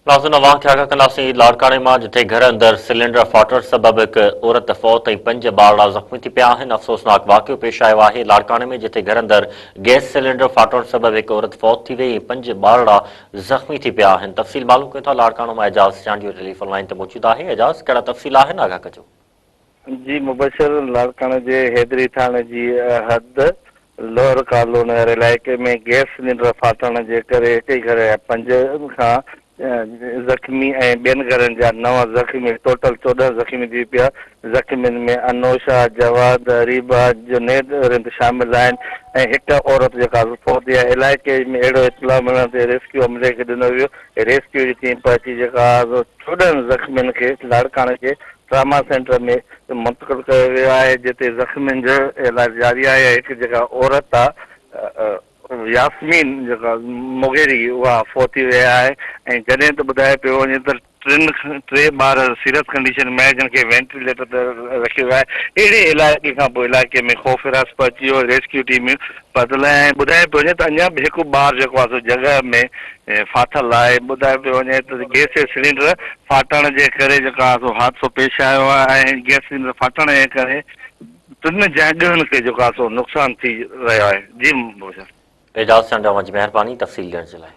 नाज़रीन अवां खे आगाह कंदासीं लाड़काणे मां जिथे घर अंदर सिलेंडर फाटण सबबि हिकु औरत फौत ऐं 5 ॿारड़ा ज़ख़्मी थी पिया आहिनि। अफ़सोसनाक वाक़ियो पेश आयो आहे लाड़काणे में जिथे घर अंदर गैस सिलेंडर फाटण सबबि हिकु औरत फौत थी वई ऐं 5 ॿारड़ा ज़ख़्मी थी पिया आहिनि। तफ़सील मालूम कयूं था लाड़काणे मां एजाज़ चांडियो टेलीफोन लाइन ते मौजूदु आहे। एजाज़ कहिड़ा तफ़सील आहिनि आगाह कजो। जी मुबशर लाड़काणे जे हैदरी थाणे जी हद लोअर कॉलोनी वारे इलाइक़े में गैस सिलेंडर फाटण जे करे हिक ई घर जा 5 खां ज़ख़्मी ऐं ॿियनि घरनि जा 9 ज़ख़्मी टोटल 14 ज़ख़्मी थी पिया। ज़ख़्मियुनि में अनोशा, जवाद, अरीबा, जुनैद रिंद शामिल आहिनि ऐं हिकु औरत जेका फौत थी आहे। इलाइक़े में अहिड़ो इतला मिलण ते रेस्क्यू अमले खे ॾिनो वियो। रेस्क्यू जी टीम पहुची जेका 14 ज़ख़्मियुनि खे लाड़काणे जे ट्रामा सेंटर में मुंतक़िल कयो वियो आहे जिते ज़ख़्मियुनि जो इलाज जारी आहे। हिकु जेका औरत आहे यास्मीन जेका मुगेरी उहा फौत थी विया आहे ऐं जॾहिं त ॿुधाए पियो वञे त 3 ॿार सीरियस कंडीशन में आहे जिन खे वेंटिलेटर ते रखियो वियो आहे। अहिड़े इलाइक़े खां पोइ इलाइक़े में ख़ौफ़ हिरास पहुची वियो। रेस्क्यू टीमियूं पधल ऐं ॿुधाए पियो वञे त अञा बि हिकु ॿार जेको आहे सो जॻह में फाथल आहे। ॿुधाए पियो वञे त गैस सिलेंडर फाटण जे करे जेका आहे सो हादसो पेश आयो आहे ऐं गैस सिलेंडर फाटण जे करे 3 जाॻियुनि खे जेको आहे सो नुक़सानु थी रहियो आहे। जी मुबशर। एजाज़ चांडिया जी महिरबानी तफ़सील ॾियण जे लाइ।